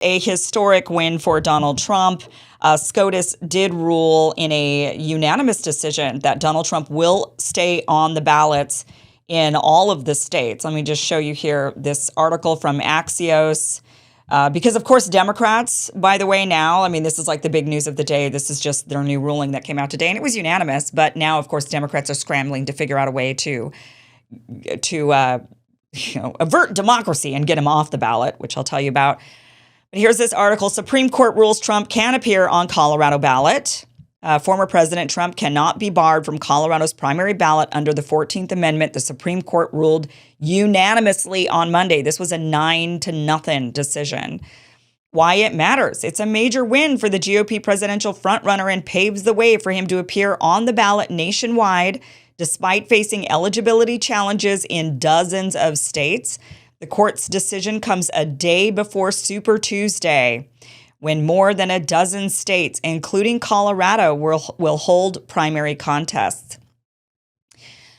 a historic win for Donald Trump. Scotus did rule in a unanimous decision that Donald Trump will stay on the ballots in all of the states. Let me just show you here this article from Axios. Because, of course, Democrats, by the way, now, I mean, this is like the big news of the day. This is just their new ruling that came out today, and it was unanimous. But now, of course, Democrats are scrambling to figure out a way to avert democracy and get him off the ballot, which I'll tell you about. But here's this article. Supreme Court rules Trump can appear on Colorado ballot. Former President Trump cannot be barred from Colorado's primary ballot under the 14th Amendment. The Supreme Court ruled unanimously on Monday. This was a 9-0 decision. Why it matters. It's a major win for the GOP presidential frontrunner and paves the way for him to appear on the ballot nationwide, despite facing eligibility challenges in dozens of states. The court's decision comes a day before Super Tuesday, when more than a dozen states, including Colorado, will hold primary contests.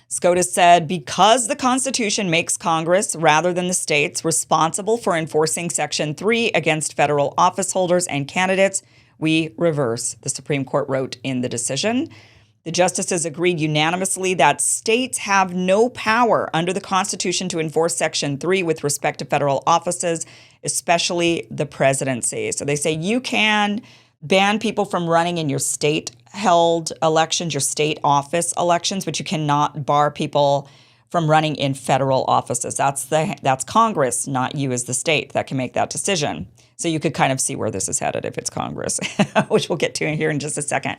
Scotus said, because the Constitution makes Congress, rather than the states, responsible for enforcing Section 3 against federal office holders and candidates, we reverse, the Supreme Court wrote in the decision. The justices agreed unanimously that states have no power under the Constitution to enforce Section 3 with respect to federal offices, especially the presidency. So they say you can ban people from running in your state-held elections, your state office elections, but you cannot bar people from running in federal offices. That's Congress, not you as the state, that can make that decision. So you could kind of see where this is headed if it's Congress, which we'll get to here in just a second.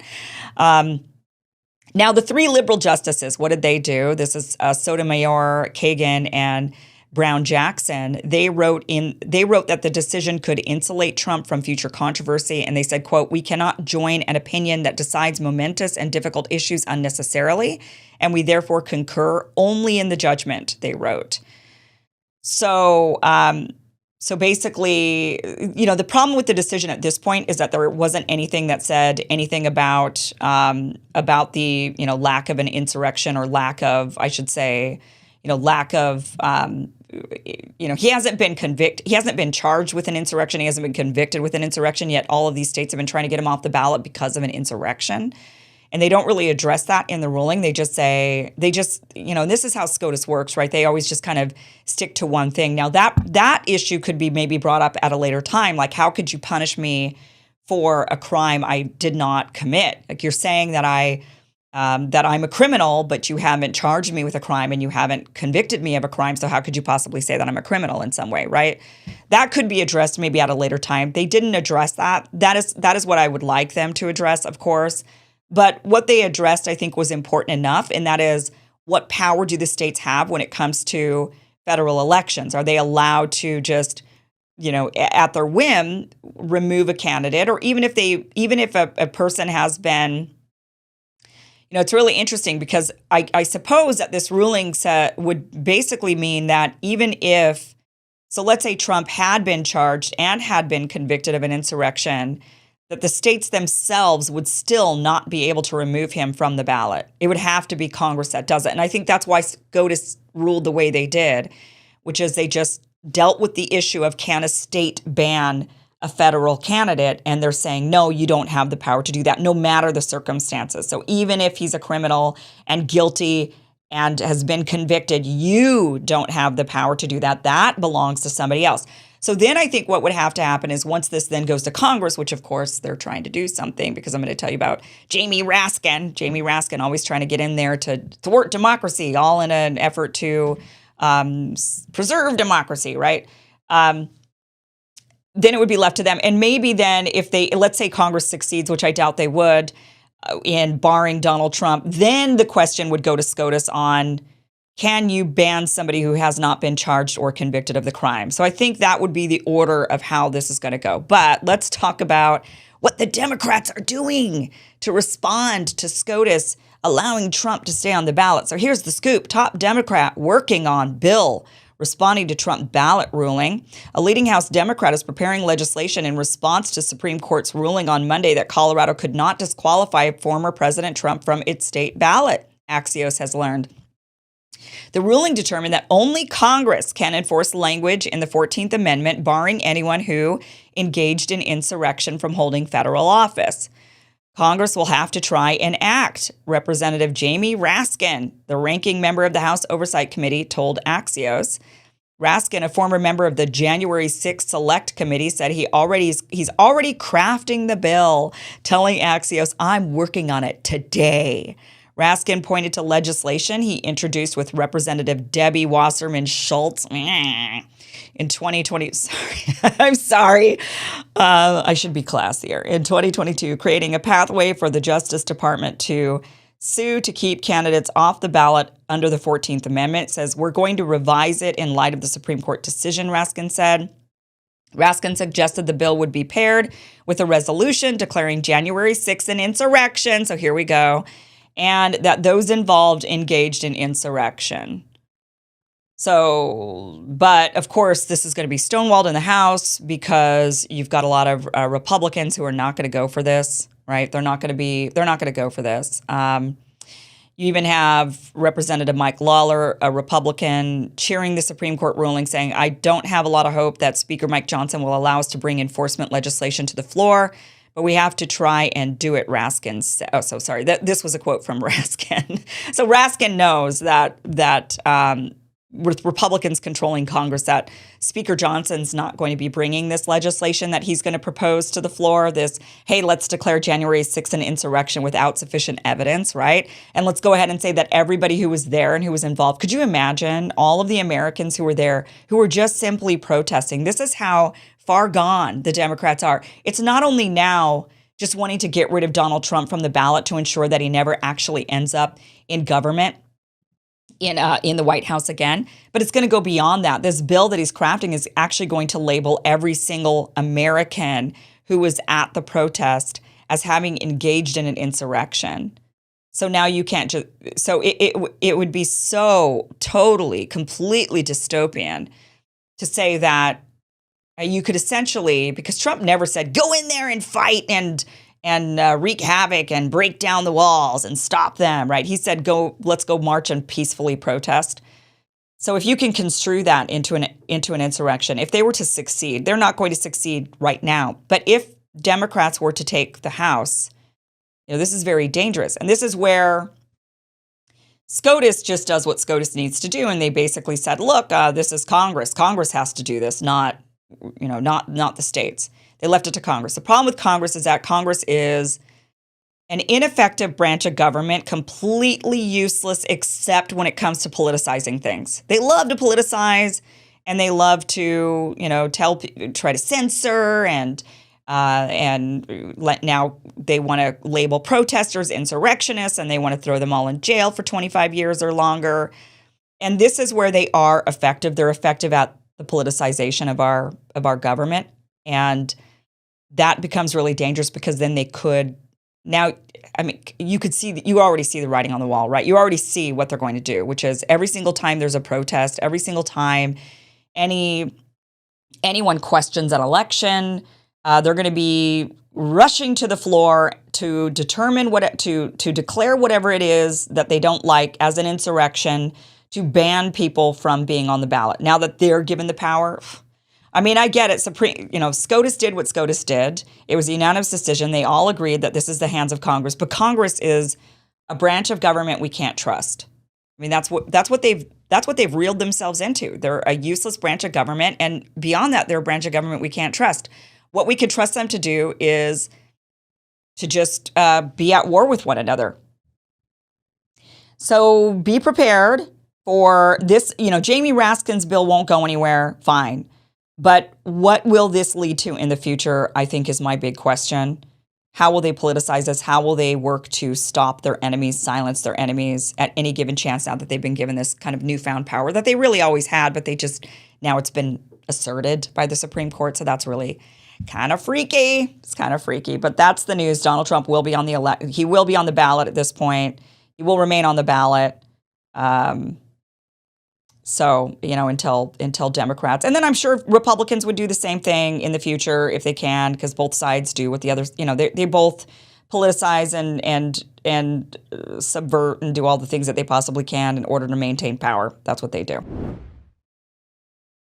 Now, the three liberal justices, what did they do? This is Sotomayor, Kagan, and Brown-Jackson. They wrote that the decision could insulate Trump from future controversy, and they said, quote, "We cannot join an opinion that decides momentous and difficult issues unnecessarily, and we therefore concur only in the judgment," they wrote. So basically, the problem with the decision at this point is that there wasn't anything that said anything about the, lack of an insurrection or lack of, I should say, lack of, he hasn't been convicted. He hasn't been charged with an insurrection. He hasn't been convicted with an insurrection, yet all of these states have been trying to get him off the ballot because of an insurrection. And they don't really address that in the ruling. They just say, and this is how SCOTUS works, right? They always just kind of stick to one thing. Now, that issue could be maybe brought up at a later time. Like, how could you punish me for a crime I did not commit? Like, you're saying that that I'm a criminal, but you haven't charged me with a crime and you haven't convicted me of a crime. So how could you possibly say that I'm a criminal in some way, right? That could be addressed maybe at a later time. They didn't address that. That is what I would like them to address, of course. But what they addressed, I think, was important enough, and that is, what power do the states have when it comes to federal elections? Are they allowed to just, at their whim, remove a candidate? Or even if a person has been, it's really interesting because I suppose that this ruling would basically mean that even if, so let's say Trump had been charged and had been convicted of an insurrection, that the states themselves would still not be able to remove him from the ballot. It would have to be Congress that does it. And I think that's why SCOTUS ruled the way they did, which is they just dealt with the issue of, can a state ban a federal candidate? And they're saying, no, you don't have the power to do that, no matter the circumstances. So even if he's a criminal and guilty and has been convicted, you don't have the power to do that. That belongs to somebody else. So then I think what would have to happen is, once this then goes to Congress, which of course they're trying to do something, because I'm going to tell you about Jamie Raskin always trying to get in there to thwart democracy, all in an effort to preserve democracy, right? Then it would be left to them. And maybe then let's say Congress succeeds, which I doubt they would, in barring Donald Trump, then the question would go to SCOTUS on, can you ban somebody who has not been charged or convicted of the crime? So I think that would be the order of how this is going to go. But let's talk about what the Democrats are doing to respond to SCOTUS allowing Trump to stay on the ballot. So here's the scoop. Top Democrat working on bill responding to Trump ballot ruling. A leading House Democrat is preparing legislation in response to Supreme Court's ruling on Monday that Colorado could not disqualify former President Trump from its state ballot, Axios has learned. The ruling determined that only Congress can enforce language in the 14th Amendment, barring anyone who engaged in insurrection from holding federal office. Congress will have to try and act, Representative Jamie Raskin, the ranking member of the House Oversight Committee, told Axios. Raskin, a former member of the January 6th Select Committee, said he's already crafting the bill, telling Axios, "I'm working on it today." Raskin pointed to legislation he introduced with Representative Debbie Wasserman Schultz in 2020. Sorry, I'm sorry. I should be classier. In 2022, creating a pathway for the Justice Department to sue to keep candidates off the ballot under the 14th Amendment. It says, we're going to revise it in light of the Supreme Court decision, Raskin said. Raskin suggested the bill would be paired with a resolution declaring January 6th an insurrection. So here we go. And that those involved engaged in insurrection. So, but of course, this is going to be stonewalled in the House because you've got a lot of Republicans who are not going to go for this, right? They're not going to go for this. You even have Representative Mike Lawler, a Republican, cheering the Supreme Court ruling, saying, I don't have a lot of hope that Speaker Mike Johnson will allow us to bring enforcement legislation to the floor, but we have to try and do it, Raskin said. Oh, so sorry. This was a quote from Raskin. So Raskin knows that with Republicans controlling Congress, that Speaker Johnson's not going to be bringing this legislation that he's going to propose to the floor, this, hey, let's declare January 6th an insurrection without sufficient evidence, right? And let's go ahead and say that everybody who was there and who was involved, could you imagine all of the Americans who were there who were just simply protesting? This is how far gone the Democrats are. It's not only now just wanting to get rid of Donald Trump from the ballot to ensure that he never actually ends up in government, in the White House again, but it's going to go beyond that. This bill that he's crafting is actually going to label every single American who was at the protest as having engaged in an insurrection. So now you can't just, so it would be so totally, completely dystopian to say that you could essentially, because Trump never said, go in there and fight and wreak havoc and break down the walls and stop them, right? He said, let's go march and peacefully protest. So if you can construe that into an insurrection, if they were to succeed, they're not going to succeed right now. But if Democrats were to take the House, this is very dangerous. And this is where Scotus just does what Scotus needs to do. And they basically said, look, this is Congress. Congress has to do this, not the states. They left it to Congress. The problem with Congress is that Congress is an ineffective branch of government, completely useless except when it comes to politicizing things. They love to politicize, and they love to, try to censor and now they want to label protesters insurrectionists, and they want to throw them all in jail for 25 years or longer. And this is where they are effective. They're effective at the politicization of our government, and that becomes really dangerous because then they could now. I mean, you already see the writing on the wall, right? You already see what they're going to do, which is every single time there's a protest, every single time anyone questions an election, they're going to be rushing to the floor to determine to declare whatever it is that they don't like as an insurrection, to ban people from being on the ballot. Now that they're given the power, I mean, I get it. Scotus did what Scotus did. It was a unanimous decision. They all agreed that this is the hands of Congress, but Congress is a branch of government we can't trust. I mean, that's what they've reeled themselves into. They're a useless branch of government, and beyond that, they're a branch of government we can't trust. What we can trust them to do is to just be at war with one another. So be prepared for this. Jamie Raskin's bill won't go anywhere. Fine. But what will this lead to in the future, I think, is my big question. How will they politicize this? How will they work to stop their enemies, silence their enemies at any given chance now that they've been given this kind of newfound power that they really always had, but now it's been asserted by the Supreme Court. So that's really kind of freaky. It's kind of freaky, but that's the news. Donald Trump will be on he will be on the ballot at this point. He will remain on the ballot. So, until Democrats, and then I'm sure Republicans would do the same thing in the future if they can, because both sides do what the others, they both politicize subvert and do all the things that they possibly can in order to maintain power. That's what they do.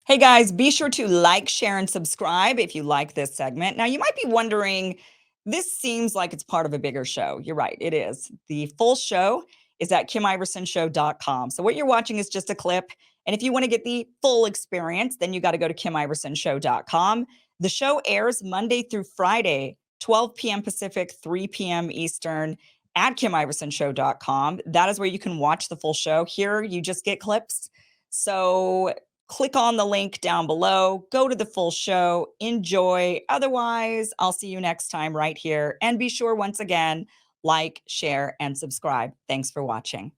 Hey guys, be sure to like, share, and subscribe if you like this segment. Now, you might be wondering, this seems like it's part of a bigger show. You're right, it is. The full show is at KimIversonShow.com. So what you're watching is just a clip. And if you want to get the full experience, then you got to go to KimIversonShow.com. The show airs Monday through Friday, 12 p.m. Pacific, 3 p.m. Eastern at KimIversonShow.com. That is where you can watch the full show. Here, you just get clips. So click on the link down below, go to the full show, enjoy. Otherwise, I'll see you next time right here. And be sure, once again, like, share, and subscribe. Thanks for watching.